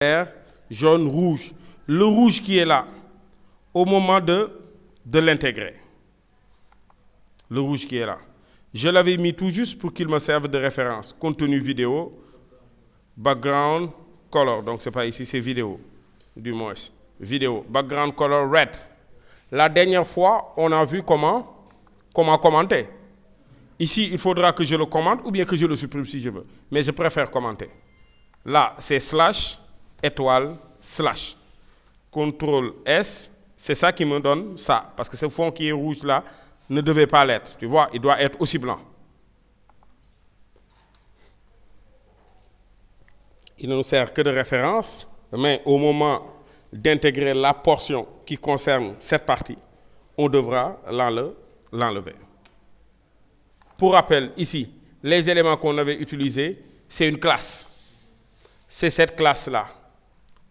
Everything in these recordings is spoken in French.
vert, jaune, rouge. Le rouge qui est là, au moment de l'intégrer. Le rouge qui est là. Je l'avais mis tout juste pour qu'il me serve de référence. Contenu vidéo, background, color. Donc, ce n'est pas ici, c'est vidéo, du moins. Vidéo, background, color, red. La dernière fois, on a vu comment commenter. Ici, il faudra que je le commente ou bien que je le supprime si je veux. Mais je préfère commenter. Là, c'est slash, étoile, slash. CTRL S, c'est ça qui me donne ça. Parce que ce fond qui est rouge là ne devait pas l'être. Tu vois, il doit être aussi blanc. Il ne nous sert que de référence, mais au moment d'intégrer la portion qui concerne cette partie, on devra l'enlever. Pour rappel, ici, les éléments qu'on avait utilisés, c'est une classe. C'est cette classe-là.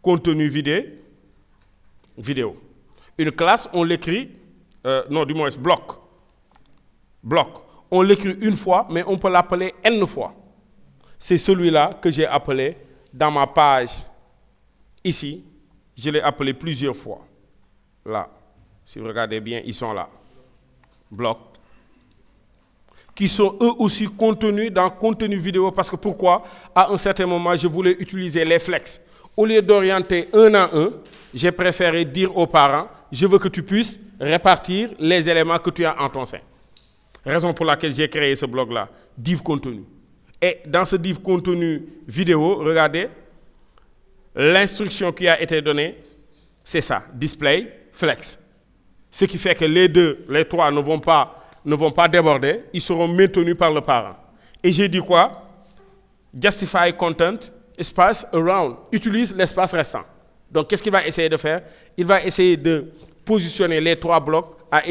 Contenu vidéo. Une classe, on l'écrit, bloc. Bloc. On l'écrit une fois, mais on peut l'appeler n fois. C'est celui-là que j'ai appelé dans ma page. Ici, je l'ai appelé plusieurs fois. Là, si vous regardez bien, ils sont là. Bloc. Qui sont eux aussi contenus dans contenu vidéo. Parce que pourquoi? À un certain moment, je voulais utiliser les flex. Au lieu d'orienter un à un, j'ai préféré dire aux parents, je veux que tu puisses répartir les éléments que tu as en ton sein. Raison pour laquelle j'ai créé ce blog-là, div contenu. Et dans ce div contenu vidéo, regardez, l'instruction qui a été donnée, c'est ça, display, flex. Ce qui fait que les trois ne vont pas déborder, ils seront maintenus par le parent. Et j'ai dit quoi? Justify content, espace around, utilise l'espace restant. Donc, qu'est-ce qu'il va essayer de faire? Il va essayer de positionner les trois blocs à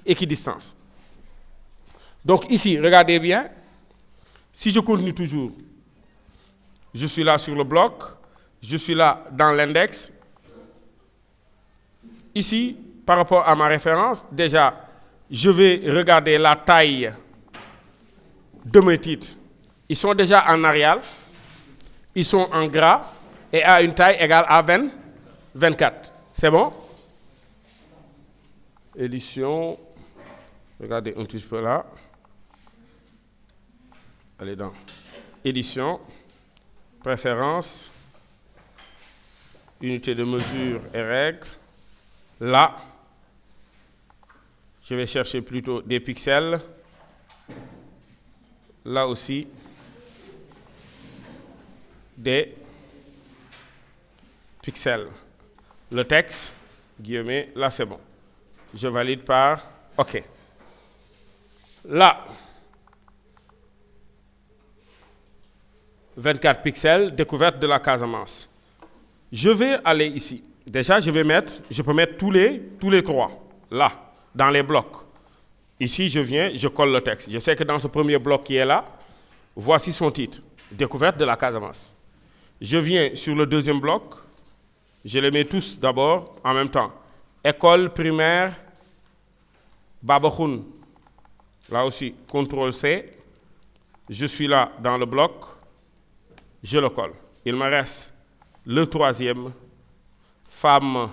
équidistance. Donc, ici, regardez bien, si je continue toujours, je suis là sur le bloc, je suis là dans l'index. Ici, par rapport à ma référence, déjà, je vais regarder la taille de mes titres. Ils sont déjà en Arial, ils sont en gras et à une taille égale à 24. C'est bon? Édition, regardez un petit peu là. Allez dans édition, préférence, unité de mesure et règles. Là, je vais chercher plutôt des pixels. Là aussi, des pixels. Le texte, guillemets, là c'est bon. Je valide par OK. Là, 24 pixels, découverte de la Casamance. Je vais aller ici. Déjà, je peux mettre tous les trois, là, dans les blocs. Ici, je colle le texte. Je sais que dans ce premier bloc qui est là, voici son titre, découverte de la Casamance. Je viens sur le deuxième bloc, je les mets tous d'abord en même temps. École primaire Babahoun. Là aussi, CTRL-C. Je suis là dans le bloc, je le colle. Il me reste le troisième, femme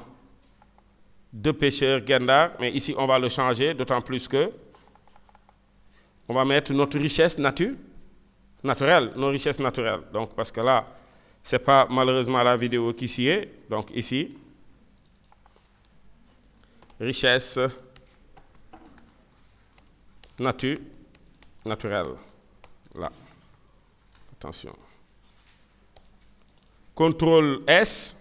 de pêcheur Gendar, mais ici on va le changer, d'autant plus que on va mettre notre richesse naturelle, nos richesses naturelles. Donc parce que là, c'est pas malheureusement la vidéo qui s'y est. Donc ici, richesse naturelle. Là, attention. CTRL S.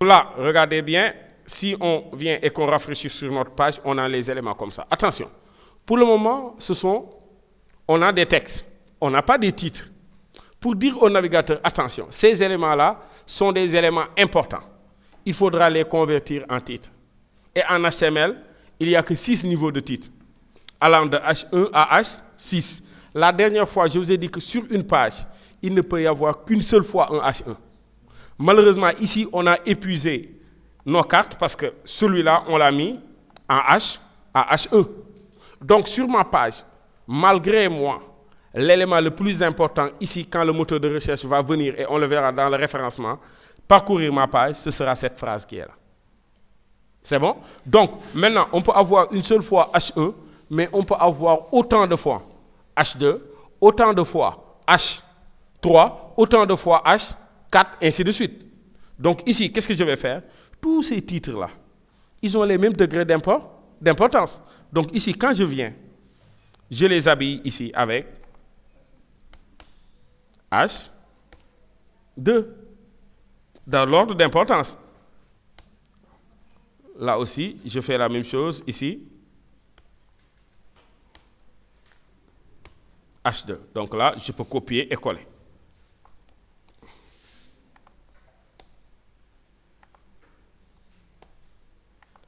Là, regardez bien, si on vient et qu'on rafraîchit sur notre page, on a les éléments comme ça. Attention, pour le moment, on a des textes, on n'a pas des titres. Pour dire au navigateur, attention, ces éléments-là sont des éléments importants. Il faudra les convertir en titres. Et en HTML, il n'y a que 6 niveaux de titres, allant de H1 à H6. La dernière fois, je vous ai dit que sur une page, il ne peut y avoir qu'une seule fois un H1. Malheureusement, ici, on a épuisé nos cartes parce que celui-là, on l'a mis en H. à H1. Donc sur ma page, malgré moi, l'élément le plus important ici, quand le moteur de recherche va venir, et on le verra dans le référencement, parcourir ma page, ce sera cette phrase qui est là. C'est bon? Donc maintenant, on peut avoir une seule fois H1, mais on peut avoir autant de fois H2, autant de fois H3, autant de fois H4, ainsi de suite. Donc ici, qu'est-ce que je vais faire? Tous ces titres-là, ils ont les mêmes degrés d'importance. Donc ici, quand je viens, je les habille ici avec H2, dans l'ordre d'importance. Là aussi, je fais la même chose ici. H2. Donc là, je peux copier et coller.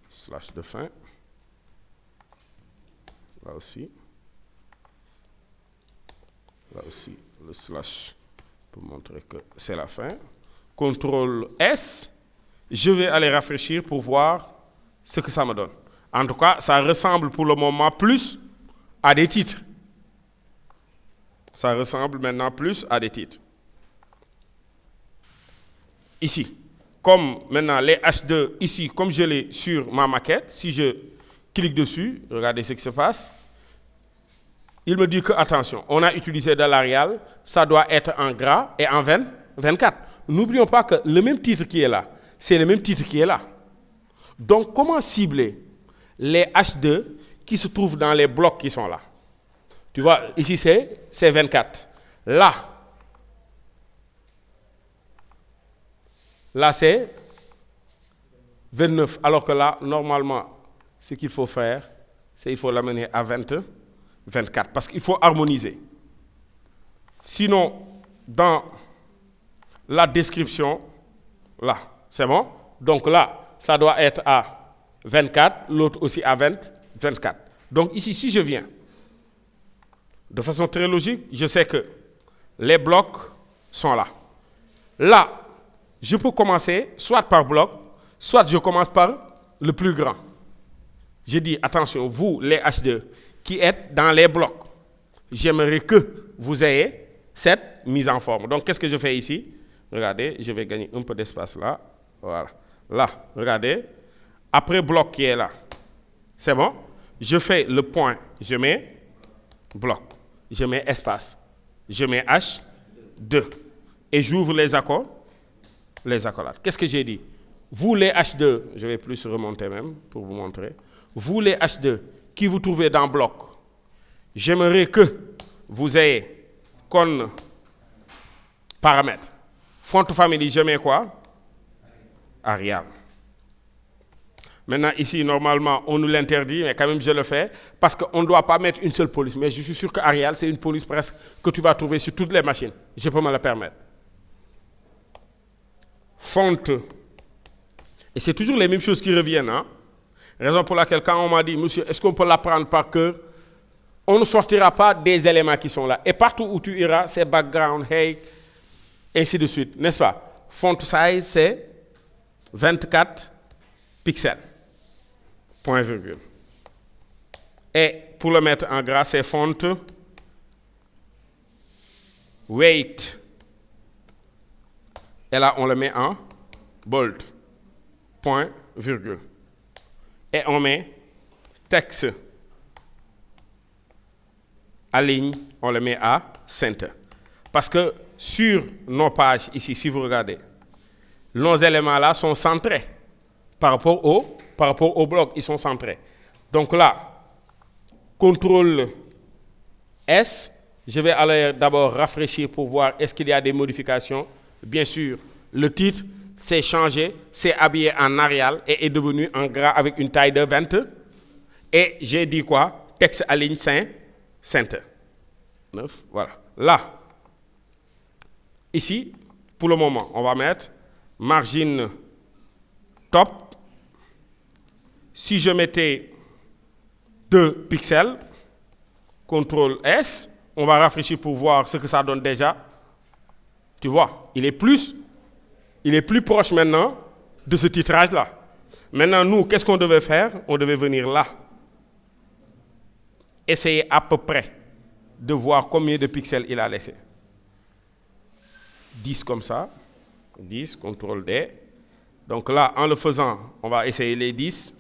Slash de fin. Là aussi. Là aussi, le slash pour montrer que c'est la fin. CTRL S. Je vais aller rafraîchir pour voir ce que ça me donne. En tout cas, ça ressemble pour le moment plus à des titres. Ça ressemble maintenant plus à des titres. Ici, comme maintenant les H2, ici, comme je l'ai sur ma maquette, si je clique dessus, regardez ce qui se passe. Il me dit que, attention, on a utilisé de l'Arial, ça doit être en gras et en 24. N'oublions pas que le même titre qui est là, c'est le même titre qui est là. Donc, comment cibler les H2 qui se trouvent dans les blocs qui sont là? Tu vois, ici, c'est 24. Là, c'est 29. Alors que là, normalement, ce qu'il faut faire, c'est qu'il faut l'amener à 24. Parce qu'il faut harmoniser. Sinon, dans la description, là, c'est bon? Donc là, ça doit être à 24, l'autre aussi à 24. Donc ici, si je viens, de façon très logique, je sais que les blocs sont là. Là, je peux commencer soit par bloc, soit je commence par le plus grand. Je dis, attention, vous, les H2, qui êtes dans les blocs, j'aimerais que vous ayez cette mise en forme. Donc, qu'est-ce que je fais ici? Regardez, je vais gagner un peu d'espace là. Voilà. Là, regardez. Après bloc qui est là, c'est bon? Je fais le point, je mets bloc. Je mets espace, je mets H2 et j'ouvre les accords, les accolades. Qu'est-ce que j'ai dit? Vous les H2, je vais plus remonter même pour vous montrer. Vous les H2 qui vous trouvez dans bloc, j'aimerais que vous ayez comme paramètre. Font family, je mets quoi? Arial. Maintenant, ici, normalement, on nous l'interdit, mais quand même, je le fais, parce qu'on ne doit pas mettre une seule police. Mais je suis sûr qu'Arial, c'est une police presque que tu vas trouver sur toutes les machines. Je peux me le permettre. Font. Et c'est toujours les mêmes choses qui reviennent. Hein? Raison pour laquelle, quand on m'a dit, monsieur, est-ce qu'on peut l'apprendre par cœur? On ne sortira pas des éléments qui sont là. Et partout où tu iras, c'est background, hey, ainsi de suite. N'est-ce pas? Font size, c'est 24 pixels. Point virgule. Et pour le mettre en gras, c'est font weight. Et là, on le met en bold. Point virgule. Et on met texte. À ligne, on le met à center. Parce que sur nos pages, ici, si vous regardez, nos éléments-là sont centrés par rapport au bloc, ils sont centrés. Donc là, CTRL S, je vais aller d'abord rafraîchir pour voir est-ce qu'il y a des modifications. Bien sûr, le titre s'est changé, s'est habillé en Arial et est devenu en gras avec une taille de 20. Et j'ai dit quoi? Texte à ligne center. 9, voilà. Là, ici, pour le moment, on va mettre margin top. Si je mettais 2 pixels, CTRL S, on va rafraîchir pour voir ce que ça donne déjà. Tu vois, il est plus proche maintenant de ce titrage-là. Maintenant, nous, qu'est-ce qu'on devait faire? On devait venir là. essayez à peu près de voir combien de pixels il a laissé. 10 comme ça. 10, CTRL D. Donc là, en le faisant, on va essayer les 10.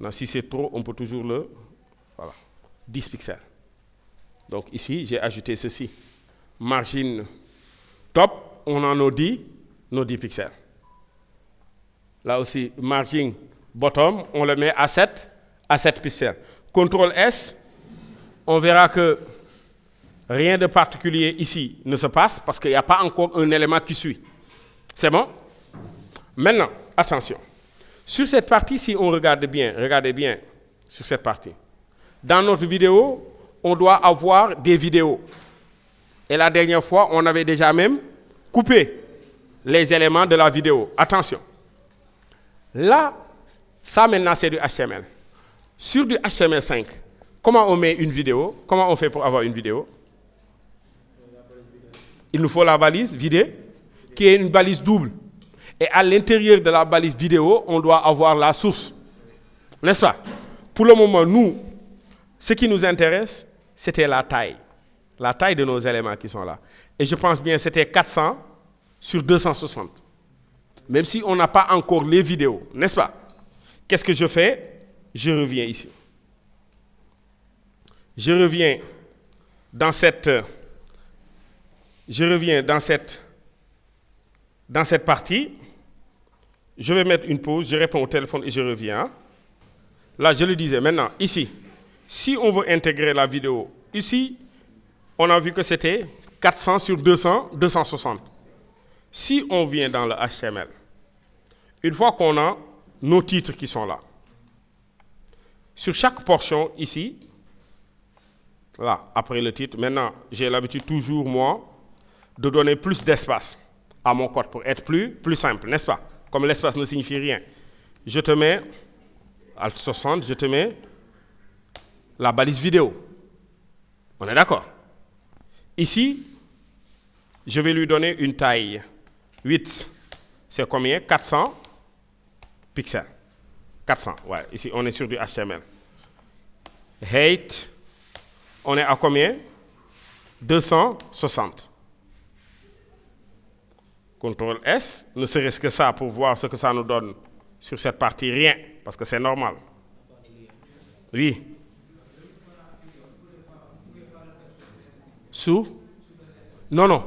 Non, si c'est trop, on peut toujours le... Voilà, 10 pixels. Donc ici, j'ai ajouté ceci. Margin top, on en a nos 10 pixels. Là aussi, margin bottom, on le met à 7 pixels. CTRL S, on verra que rien de particulier ici ne se passe parce qu'il n'y a pas encore un élément qui suit. C'est bon? Maintenant, attention. Sur cette partie, si on regarde bien, regardez bien sur cette partie. Dans notre vidéo, on doit avoir des vidéos. Et la dernière fois, on avait déjà même coupé les éléments de la vidéo. Attention. Là, ça maintenant, c'est du HTML. Sur du HTML5, comment on met une vidéo? Comment on fait pour avoir une vidéo? Il nous faut la balise vidéo, qui est une balise double. Et à l'intérieur de la balise vidéo, on doit avoir la source. N'est-ce pas? Pour le moment, nous, ce qui nous intéresse, c'était la taille. La taille de nos éléments qui sont là. Et je pense bien que c'était 400 sur 260. Même si on n'a pas encore les vidéos, n'est-ce pas? Qu'est-ce que je fais? Je reviens ici. Je reviens dans cette partie. Je vais mettre une pause, je réponds au téléphone et je reviens. Là, je le disais. Maintenant, ici, si on veut intégrer la vidéo, ici, on a vu que c'était 400 sur 200, 260. Si on vient dans le HTML, une fois qu'on a nos titres qui sont là, sur chaque portion ici, là, après le titre, maintenant, j'ai l'habitude toujours, moi, de donner plus d'espace à mon code pour être plus simple, n'est-ce pas? Comme l'espace ne signifie rien. Je te mets, Alt 60, je te mets la balise vidéo. On est d'accord? Ici, je vais lui donner une taille 8. C'est combien? 400 pixels. 400, ouais. Ici, on est sur du HTML. Height, on est à combien? 260. CTRL S, ne serait-ce que ça pour voir ce que ça nous donne sur cette partie, rien, parce que c'est normal. Oui. Sous? Non, non.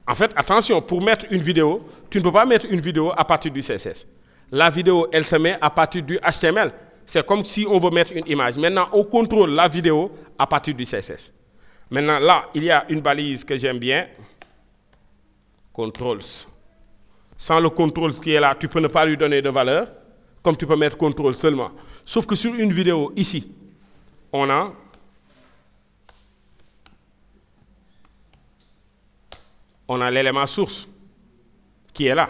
En fait, attention, pour mettre une vidéo, tu ne peux pas mettre une vidéo à partir du CSS. La vidéo, elle se met à partir du HTML. C'est comme si on veut mettre une image. Maintenant, on contrôle la vidéo à partir du CSS. Maintenant, là, il y a une balise que j'aime bien. Controls. Sans le contrôle qui est là, tu peux ne pas lui donner de valeur, comme tu peux mettre contrôle seulement. Sauf que sur une vidéo, ici, on a l'élément source qui est là.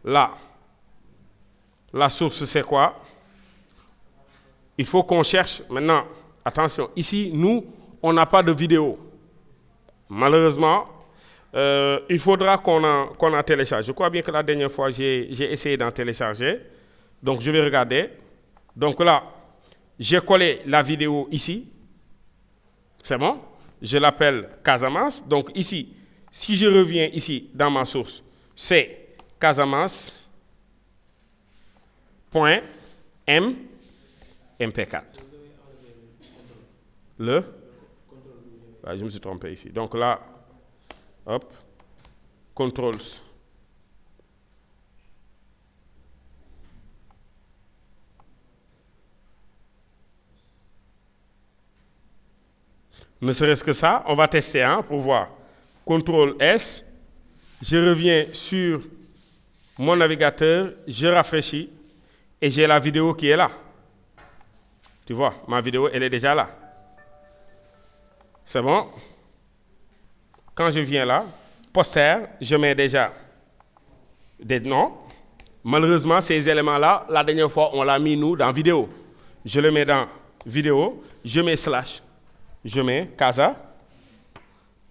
Là, la source, c'est quoi? Il faut qu'on cherche. Maintenant, attention, ici, nous, on n'a pas de vidéo. Malheureusement, il faudra qu'on en télécharge. Je crois bien que la dernière fois, j'ai essayé d'en télécharger. Donc, je vais regarder. Donc là, j'ai collé la vidéo ici. C'est bon? Je l'appelle Casamance. Donc ici, si je reviens ici dans ma source, c'est Casamance.mp4. Ah, je me suis trompé ici. Donc là, hop, controls. Ne serait-ce que ça, on va tester pour voir. CTRL S, je reviens sur mon navigateur, je rafraîchis et j'ai la vidéo qui est là. Tu vois, ma vidéo, elle est déjà là. C'est bon? Quand je viens là, poster, je mets déjà des noms. Malheureusement, ces éléments-là, la dernière fois, on l'a mis, nous, dans vidéo. Je le mets dans vidéo, je mets slash. Je mets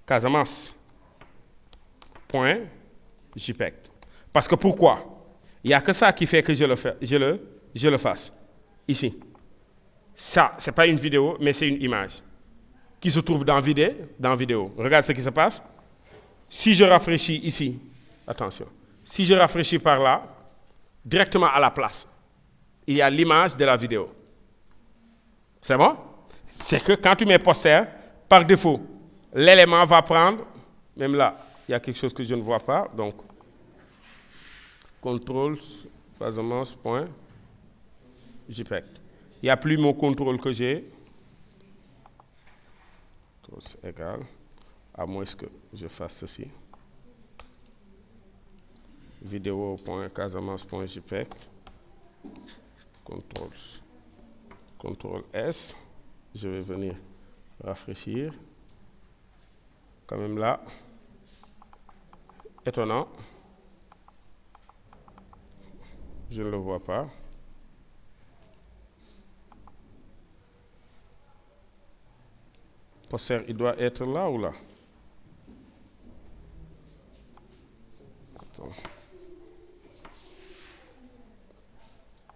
Casamance.jpeg. Parce que pourquoi? Il n'y a que ça qui fait que je le je le fasse. Ici. Ça, ce n'est pas une vidéo, mais c'est une image qui se trouve dans vidéo. Regarde ce qui se passe. Si je rafraîchis ici, attention, si je rafraîchis par là, directement à la place, il y a l'image de la vidéo. C'est bon? C'est que quand tu mets poster, par défaut, l'élément va prendre, même là, il y a quelque chose que je ne vois pas, donc, contrôle, JPEG. Il n'y a plus mon contrôle que j'ai. C'est égal, à moins que je fasse ceci. Vidéo.casamance.jpeg. CTRL S. Je vais venir rafraîchir. Quand même là. Étonnant. Je ne le vois pas. Poster, il doit être là ou là? Attends.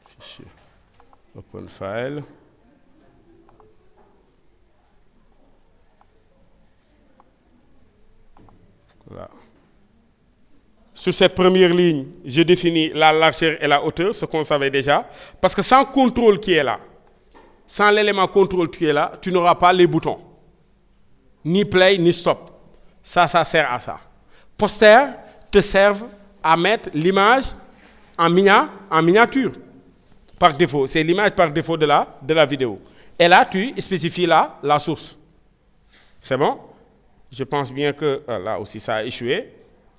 Fichier. Open file. Là. Sur cette première ligne, je définis la largeur et la hauteur, ce qu'on savait déjà. Parce que sans contrôle qui est là, sans l'élément contrôle qui est là, tu n'auras pas les boutons. Ni play, ni stop. Ça sert à ça. Poster te servent à mettre l'image en miniature. Par défaut. C'est l'image par défaut de la vidéo. Et là, tu spécifies la source. C'est bon? Je pense bien que là aussi, ça a échoué.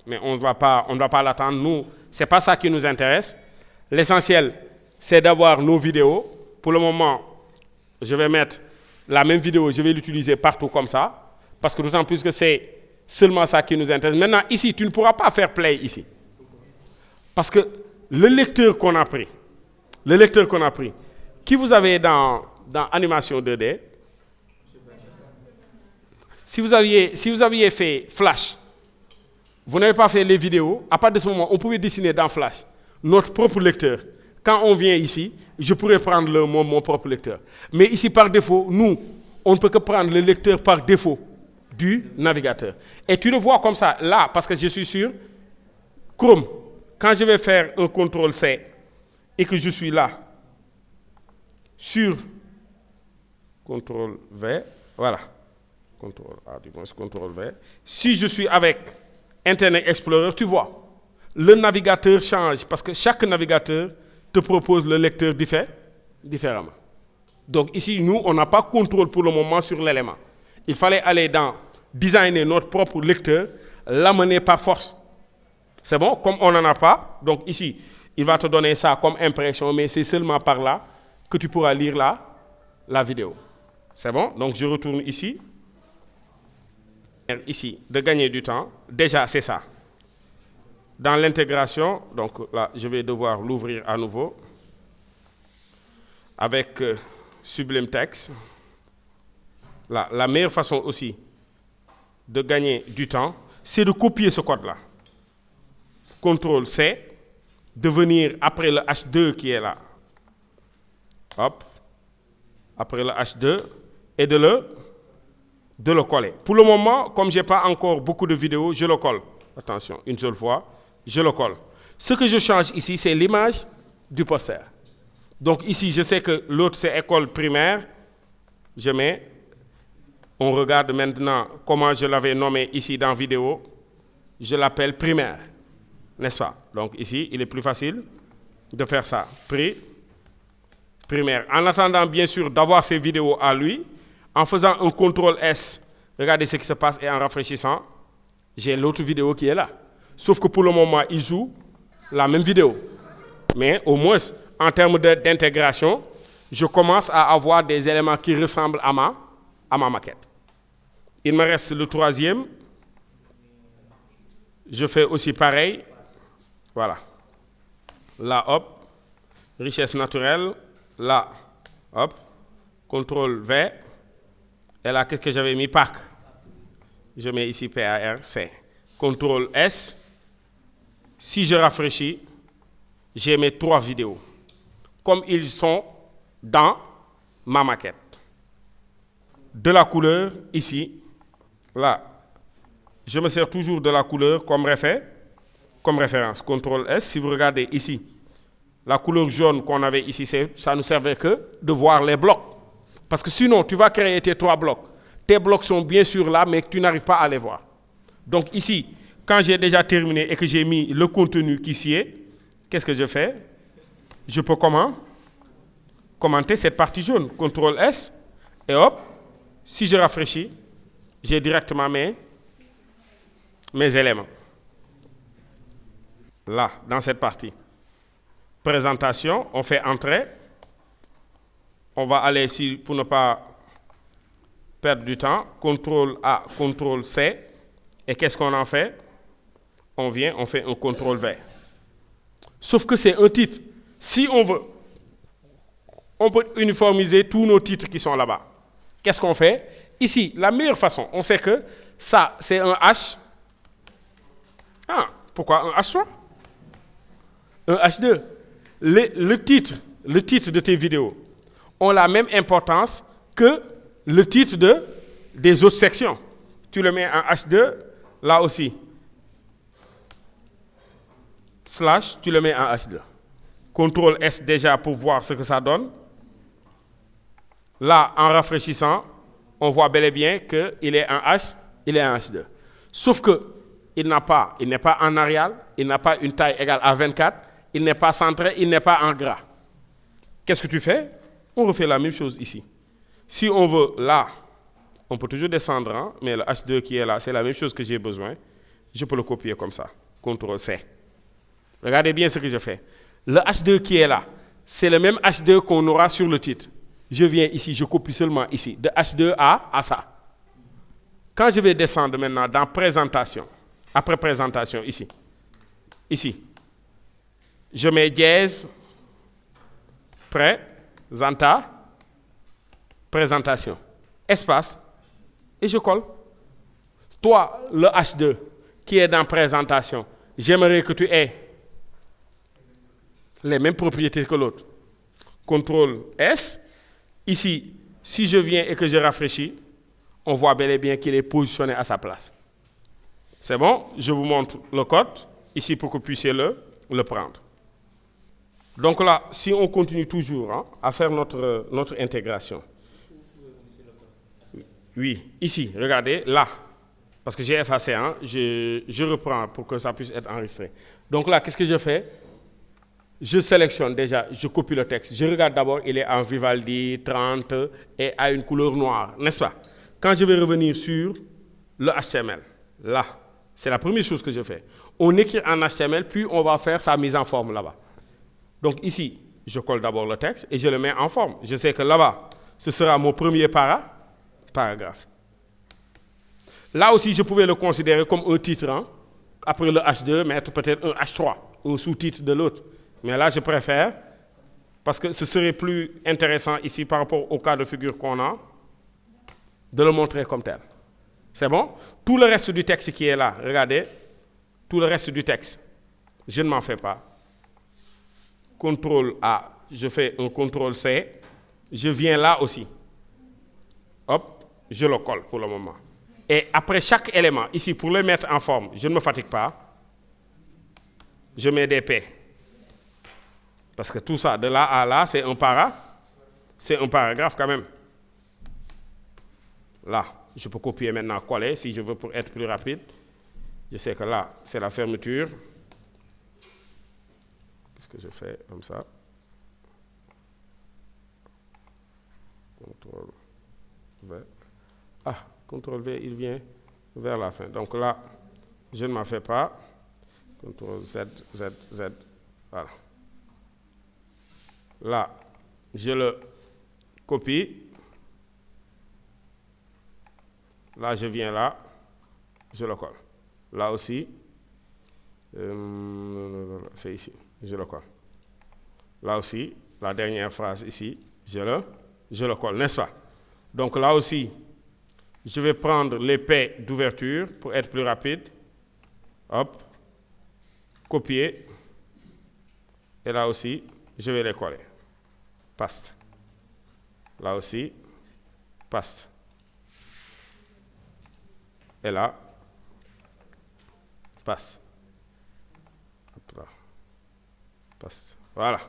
Mais on ne va pas l'attendre. Nous, ce n'est pas ça qui nous intéresse. L'essentiel, c'est d'avoir nos vidéos. Pour le moment, je vais mettre la même vidéo, je vais l'utiliser partout comme ça. Parce que d'autant plus que c'est seulement ça qui nous intéresse. Maintenant, ici, tu ne pourras pas faire play ici. Parce que le lecteur qu'on a pris, qui vous avez dans Animation 2D, si vous aviez fait Flash, vous n'avez pas fait les vidéos, à partir de ce moment, on pouvait dessiner dans Flash notre propre lecteur. Quand on vient ici, je pourrais prendre mon propre lecteur. Mais ici, par défaut, nous, on ne peut que prendre le lecteur par défaut du navigateur. Et tu le vois comme ça, là, parce que je suis sur Chrome. Quand je vais faire un CTRL-C et que je suis là, sur CTRL-V, voilà, CTRL-V. Si je suis avec Internet Explorer, tu vois, le navigateur change parce que chaque navigateur te propose le lecteur différemment. Donc ici, nous, on n'a pas contrôle pour le moment sur l'élément. Il fallait aller dans designer notre propre lecteur, l'amener par force. C'est bon? Comme on n'en a pas, donc ici, il va te donner ça comme impression, mais c'est seulement par là que tu pourras lire la vidéo. C'est bon? Donc je retourne ici. Ici, de gagner du temps. Déjà, c'est ça. Dans l'intégration, donc là, je vais devoir l'ouvrir à nouveau avec Sublime Text. Là, la meilleure façon aussi de gagner du temps, c'est de copier ce code-là. CTRL-C, de venir après le H2 qui est là. Hop. Après le H2 et de le coller. Pour le moment, comme je n'ai pas encore beaucoup de vidéos, je le colle. Attention, une seule fois, je le colle. Ce que je change ici, c'est l'image du poster. Donc ici, je sais que l'autre, c'est école primaire. Je mets, on regarde maintenant comment je l'avais nommé ici dans vidéo. Je l'appelle primaire, n'est-ce pas? Donc ici, il est plus facile de faire ça. Primaire. En attendant, bien sûr, d'avoir ces vidéos à lui, en faisant un CTRL-S, regardez ce qui se passe, et en rafraîchissant, j'ai l'autre vidéo qui est là. Sauf que pour le moment, il joue la même vidéo. Mais au moins, en termes d'intégration, je commence à avoir des éléments qui ressemblent à ma maquette. Il me reste le troisième. Je fais aussi pareil. Voilà. Là, hop. Richesse naturelle. Là, hop. CTRL-V. Et là, qu'est-ce que j'avais mis? Parc. Je mets ici PARC. CTRL-S. Si je rafraîchis, j'ai mes 3 vidéos. comme ils sont dans ma maquette. De la couleur, ici, là, je me sers toujours de la couleur comme référence. CTRL S, si vous regardez ici, la couleur jaune qu'on avait ici, ça ne servait que de voir les blocs. Parce que sinon, tu vas créer tes 3 blocs. Tes blocs sont bien sûr là, mais tu n'arrives pas à les voir. Donc ici, quand j'ai déjà terminé et que j'ai mis le contenu qui s'y est, qu'est-ce que je fais? Je peux commenter cette partie jaune. CTRL S, et hop, si je rafraîchis, j'ai directement mes éléments. Là, dans cette partie. Présentation, on fait entrée. On va aller ici pour ne pas perdre du temps. CTRL A, CTRL C. Et qu'est-ce qu'on en fait? On vient, on fait un CTRL V. Sauf que c'est un titre. Si on veut, on peut uniformiser tous nos titres qui sont là-bas. Qu'est-ce qu'on fait? Ici, la meilleure façon, on sait que ça, c'est un H. Ah, pourquoi un H3? Un H2. Le titre de tes vidéos ont la même importance que le titre des autres sections. Tu le mets en H2, là aussi. / tu le mets en H2. CTRL S déjà pour voir ce que ça donne. Là, en rafraîchissant, on voit bel et bien qu'il est en H2. Sauf que il n'est pas en Arial, il n'a pas une taille égale à 24, il n'est pas centré, il n'est pas en gras. Qu'est-ce que tu fais? On refait la même chose ici. Si on veut, là, on peut toujours descendre, hein, mais le H2 qui est là, c'est la même chose que j'ai besoin. Je peux le copier comme ça. CTRL C. Regardez bien ce que je fais. Le H2 qui est là, c'est le même H2 qu'on aura sur le titre. Je viens ici, je copie seulement ici, de H2 à ça. Quand je vais descendre maintenant dans présentation, après présentation, ici, je mets dièse, présentation, espace, et je colle. Toi, le H2 qui est dans présentation, j'aimerais que tu aies les mêmes propriétés que l'autre. CTRL S. Ici, si je viens et que je rafraîchis, on voit bel et bien qu'il est positionné à sa place. C'est bon? Je vous montre le code, ici pour que vous puissiez le prendre. Donc là, si on continue toujours à faire notre intégration. Oui, ici, regardez, là. Parce que j'ai effacé, je reprends pour que ça puisse être enregistré. Donc là, qu'est-ce que je fais? Je sélectionne déjà, je copie le texte. Je regarde d'abord, il est en Vivaldi 30 et à une couleur noire, n'est-ce pas? Quand je vais revenir sur le HTML, là, c'est la première chose que je fais. On écrit en HTML, puis on va faire sa mise en forme là-bas. Donc ici, je colle d'abord le texte et je le mets en forme. Je sais que là-bas, ce sera mon premier paragraphe. Là aussi, je pouvais le considérer comme un titre. Après le H2, mettre peut-être un H3, un sous-titre de l'autre. Mais là, je préfère, parce que ce serait plus intéressant ici par rapport au cas de figure qu'on a, de le montrer comme tel. C'est bon? Tout le reste du texte qui est là, regardez, tout le reste du texte, je ne m'en fais pas. CTRL A, je fais un CTRL C, je viens là aussi. Hop, je le colle pour le moment. Et après chaque élément, ici, pour le mettre en forme, je ne me fatigue pas, je mets des P. Parce que tout ça, de là à là, c'est un paragraphe quand même. Là, je peux copier maintenant, coller, si je veux pour être plus rapide. Je sais que là, c'est la fermeture. Qu'est-ce que je fais comme ça? CTRL V. Ah, CTRL V, il vient vers la fin. Donc là, je ne m'en fais pas. CTRL Z, Z, Z. Voilà. Là, je le copie. Là, je viens là, je le colle. Là aussi, c'est ici, je le colle. Là aussi, la dernière phrase ici, je le colle, n'est-ce pas? Donc là aussi, je vais prendre l'épée d'ouverture pour être plus rapide. Hop, copier. Et là aussi, je vais les coller. paste. Là aussi, paste. Et là, paste. Hop là. Paste. Voilà.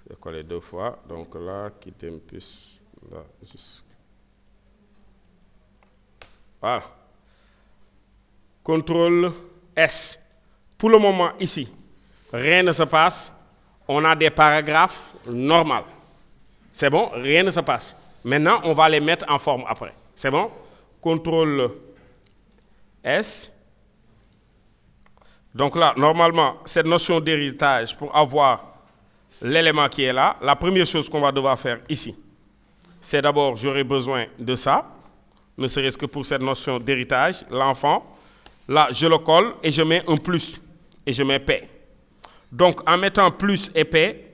C'est collé 2 fois. Donc là, quitter un plus. Là, juste. Voilà. CTRL S. Pour le moment, ici, rien ne se passe. On a des paragraphes normaux. C'est bon? Rien ne se passe. Maintenant, on va les mettre en forme après. C'est bon? CTRL S. Donc là, normalement, cette notion d'héritage, pour avoir l'élément qui est là, la première chose qu'on va devoir faire ici, c'est d'abord, j'aurai besoin de ça, ne serait-ce que pour cette notion d'héritage, l'enfant. Là, je le colle et je mets un plus et je mets P. Donc, en mettant plus et P,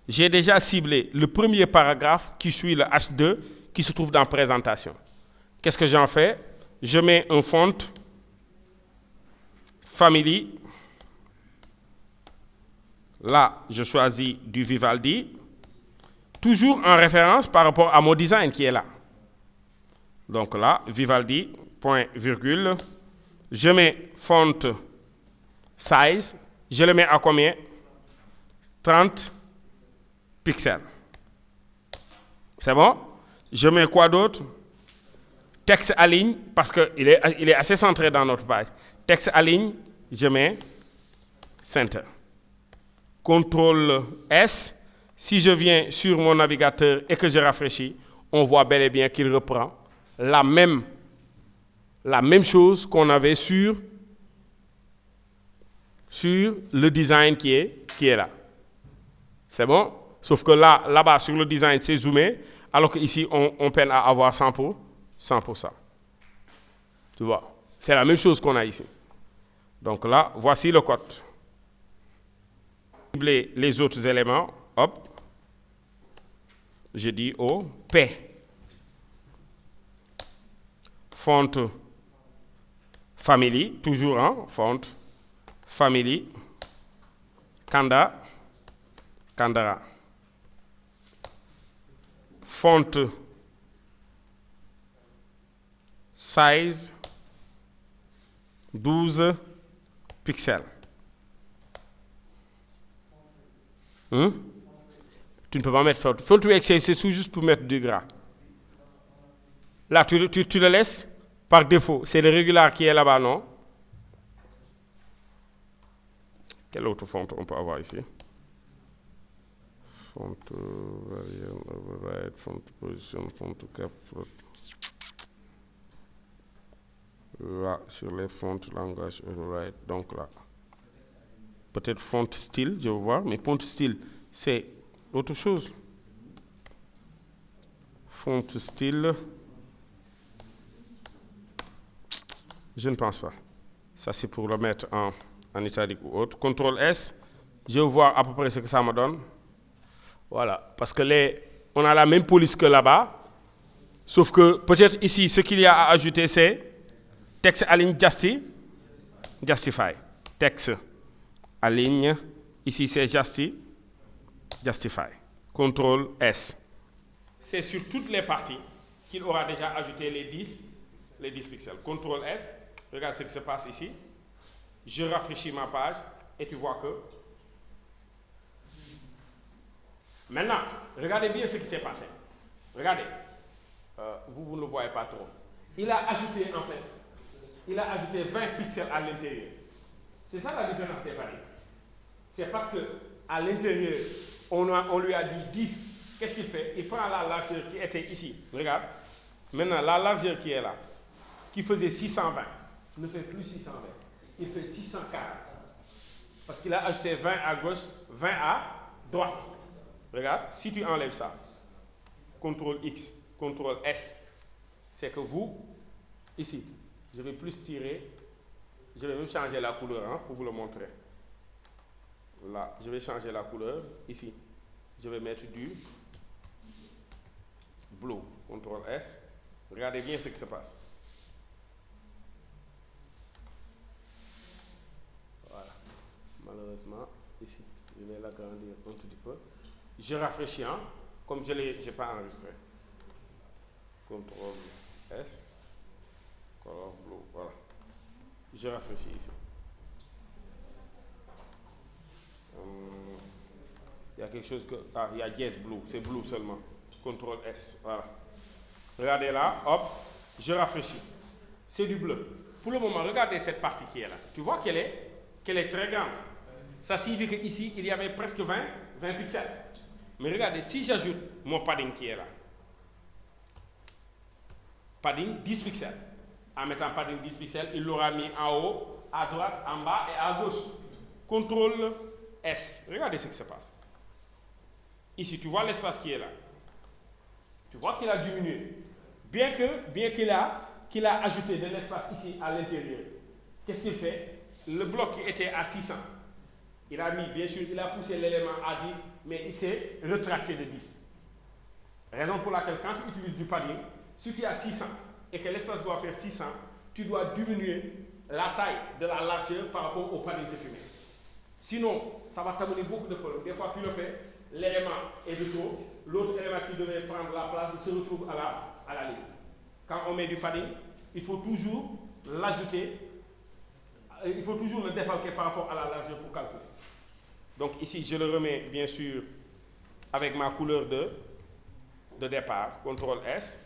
j'ai déjà ciblé le premier paragraphe qui suit le H2 qui se trouve dans présentation. Qu'est-ce que j'en fais? Je mets un font family. Là, je choisis du Vivaldi, toujours en référence par rapport à mon design qui est là. Donc là, Vivaldi, point, virgule. Je mets font size. Je le mets à combien? 30 pixels. C'est bon? Je mets quoi d'autre? Texte aligne, parce qu'il est assez centré dans notre page. Texte aligne, je mets center. CTRL S. Si je viens sur mon navigateur et que je rafraîchis, on voit bel et bien qu'il reprend la même chose qu'on avait sur le design qui est là. C'est bon? Sauf que là-bas, sur le design, c'est zoomé, alors qu'ici, on peine à avoir 100%. Tu vois? C'est la même chose qu'on a ici. Donc là, voici le code. Les autres éléments, hop, je dis au P. Font family, toujours en font family, Kandara. Font size 12 pixels. Tu ne peux pas mettre font. Font to excel, c'est juste pour mettre du gras. Là, tu le laisses par défaut. C'est le régular qui est là-bas, non? Quel autre font on peut avoir ici? Font variant, override, font position, font cap. Là, sur les fonts langage override, donc là. Peut-être font style, je vais voir, mais font style, c'est autre chose. Font style, je ne pense pas. Ça, c'est pour le mettre en italique ou autre. CTRL S, je vais voir à peu près ce que ça me donne. Voilà, parce que on a la même police que là-bas, sauf que peut-être ici, ce qu'il y a à ajouter, c'est texte aligne justify. Texte aligne, ici c'est justify. CTRL S. C'est sur toutes les parties qu'il aura déjà ajouté les 10 pixels. CTRL S, regarde ce qui se passe ici. Je rafraîchis ma page et tu vois que... Maintenant, regardez bien ce qui s'est passé. Regardez. Vous ne le voyez pas trop. Il a ajouté 20 pixels à l'intérieur. C'est ça la différence des paris. C'est parce qu'à l'intérieur, on lui a dit 10. Qu'est-ce qu'il fait? Il prend la largeur qui était ici. Regarde. Maintenant, la largeur qui est là, qui faisait 620, ne fait plus 620. Il fait 640. Parce qu'il a ajouté 20 à gauche, 20 à droite. Regarde, si tu enlèves ça, CTRL X, CTRL S, c'est que vous, ici, je vais plus tirer, je vais même changer la couleur pour vous le montrer. Là, je vais changer la couleur, ici, je vais mettre du blue, CTRL S. Regardez bien ce qui se passe. Voilà. Malheureusement, ici, je vais l'agrandir un tout petit peu. Je rafraîchis, hein, comme je n'ai pas enregistré. Contrôle S. Color blue, voilà. Je rafraîchis ici. Il y a quelque chose que... Ah, il y a dièse blue, c'est blue seulement. Contrôle S, voilà. Regardez là, hop, je rafraîchis. C'est du bleu. Pour le moment, regardez cette partie qui est là. Tu vois qu'elle est très grande. Ça signifie qu'ici, il y avait presque 20 pixels. Mais regardez, si j'ajoute mon padding qui est là, padding 10 pixels. En mettant padding 10 pixels, il l'aura mis en haut, à droite, en bas et à gauche. Contrôle S. Regardez ce qui se passe. Ici, tu vois l'espace qui est là. Tu vois qu'il a diminué. Bien qu'il a ajouté de l'espace ici à l'intérieur. Qu'est-ce qu'il fait? Le bloc qui était à 600, il a poussé l'élément à 10, mais il s'est rétracté de 10. Raison pour laquelle, quand tu utilises du padding, si tu es à 600 et que l'espace doit faire 600, tu dois diminuer la taille de la largeur par rapport au padding que tu mets. Sinon, ça va t'amener beaucoup de problèmes. Des fois, tu le fais, l'élément est de trop, l'autre élément qui devait prendre la place se retrouve à la ligne. Quand on met du padding, il faut toujours l'ajouter, il faut toujours le défalquer par rapport à la largeur pour calculer. Donc ici, je le remets bien sûr avec ma couleur de départ, CTRL S.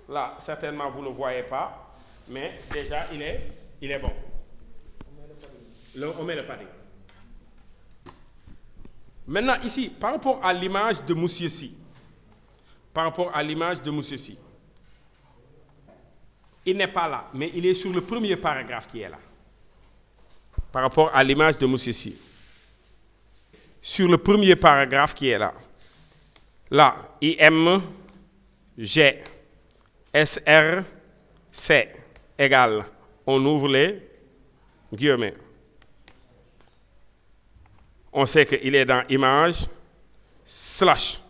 Là, certainement, vous ne le voyez pas, mais déjà, il est bon. On met le padding. Maintenant, ici, par rapport à l'image de Monsieur Si, il n'est pas là, mais il est sur le premier paragraphe qui est là. Par rapport à l'image de Monsieur Si. Sur le premier paragraphe qui est là. Là, IM, G, SR, C égale. On ouvre les guillemets. On sait qu'il est dans image, slash.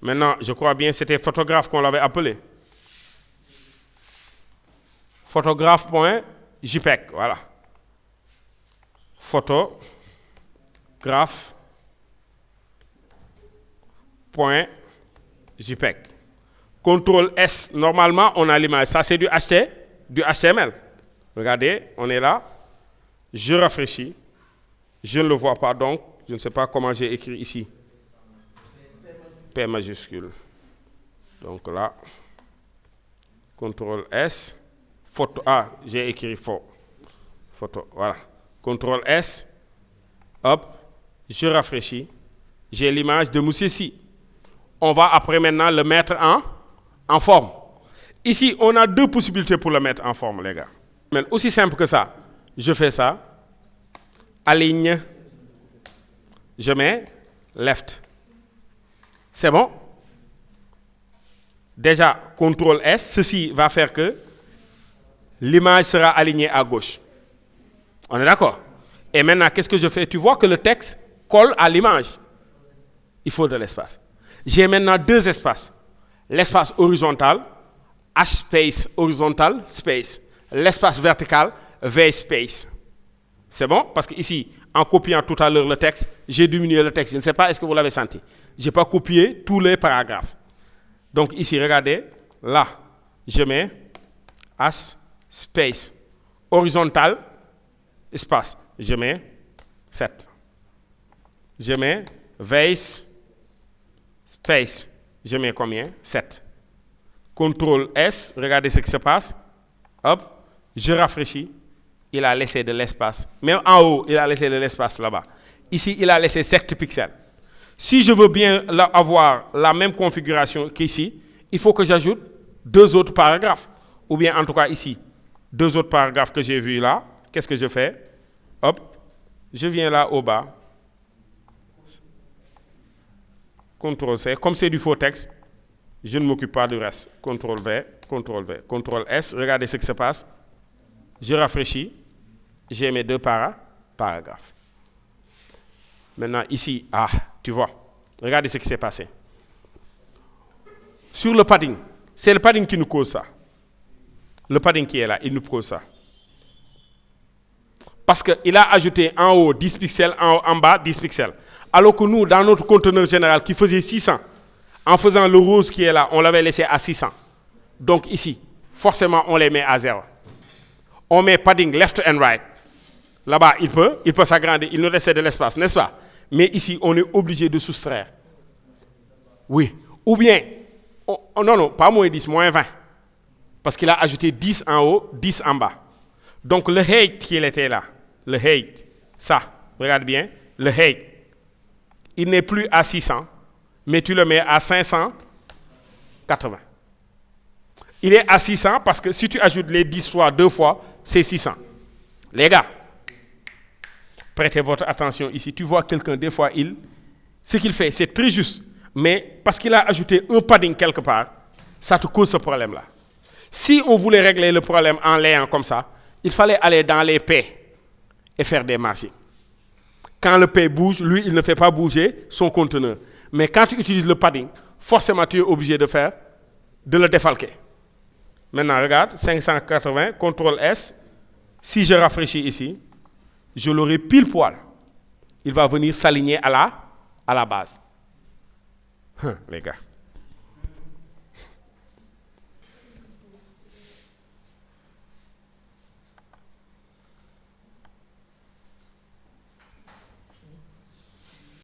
Maintenant, je crois bien que c'était photographe qu'on l'avait appelé. Photographe.jpeg, voilà. Photographe.jpeg. CTRL S, normalement, on a l'image. Ça, c'est du HTML. Regardez, on est là. Je rafraîchis. Je ne le vois pas, donc je ne sais pas comment j'ai écrit ici. P majuscule. Donc là, CTRL S. Photo. Ah, j'ai écrit photo. Voilà. CTRL S. Hop. Je rafraîchis. J'ai l'image de Monsieur Si. On va après maintenant le mettre en forme. Ici, on a deux possibilités pour le mettre en forme, les gars. Mais aussi simple que ça. Je fais ça. Aligne. Je mets left. C'est bon? Déjà, CTRL S, ceci va faire que l'image sera alignée à gauche. On est d'accord? Et maintenant, qu'est-ce que je fais? Tu vois que le texte colle à l'image. Il faut de l'espace. J'ai maintenant deux espaces. L'espace horizontal, H space horizontal, space. L'espace vertical, V space. C'est bon? Parce que ici, en copiant tout à l'heure le texte, j'ai diminué le texte. Je ne sais pas, est-ce que vous l'avez senti? Je n'ai pas copié tous les paragraphes. Donc ici, regardez, là, je mets H space horizontal, espace. Je mets 7. Je mets V space. Je mets combien? 7. CTRL S, regardez ce qui se passe. Hop, je rafraîchis. Il a laissé de l'espace. Même en haut, il a laissé de l'espace là-bas. Ici, il a laissé 7 pixels. Si je veux bien avoir la même configuration qu'ici, il faut que j'ajoute 2 autres paragraphes. Ou bien, en tout cas, ici, 2 autres paragraphes que j'ai vus là. Qu'est-ce que je fais? Hop, je viens là au bas. CTRL C. Comme c'est du faux texte, je ne m'occupe pas du reste. CTRL V, CTRL V, CTRL S. Regardez ce qui se passe. Je rafraîchis. J'ai mes 2 paragraphes. Maintenant, ici, tu vois. Regardez ce qui s'est passé. Sur le padding, c'est le padding qui nous cause ça. Le padding qui est là, il nous cause ça. Parce qu'il a ajouté en haut 10 pixels, en bas 10 pixels. Alors que nous, dans notre conteneur général qui faisait 600, en faisant le rose qui est là, on l'avait laissé à 600. Donc ici, forcément, on les met à 0. On met padding left and right. Là-bas, il peut s'agrandir, il nous laisse de l'espace, n'est-ce pas? Mais ici, on est obligé de soustraire. Oui. Ou bien, non, pas moins 10, moins 20. Parce qu'il a ajouté 10 en haut, 10 en bas. Donc le height qui était là, le height, ça, regarde bien, le height, il n'est plus à 600, mais tu le mets à 580. Il est à 600 parce que si tu ajoutes les 10 fois, 2 fois, c'est 600. Les gars, prêtez votre attention ici. Tu vois quelqu'un, des fois, ce qu'il fait, c'est très juste. Mais parce qu'il a ajouté un padding quelque part, ça te cause ce problème-là. Si on voulait régler le problème en l'ayant comme ça, il fallait aller dans les paix et faire des margins. Quand le paix bouge, lui, il ne fait pas bouger son conteneur. Mais quand tu utilises le padding, forcément, tu es obligé de le défalquer. Maintenant, regarde, 580, CTRL S. Si je rafraîchis ici, je l'aurai pile poil. Il va venir s'aligner à la base. Les gars.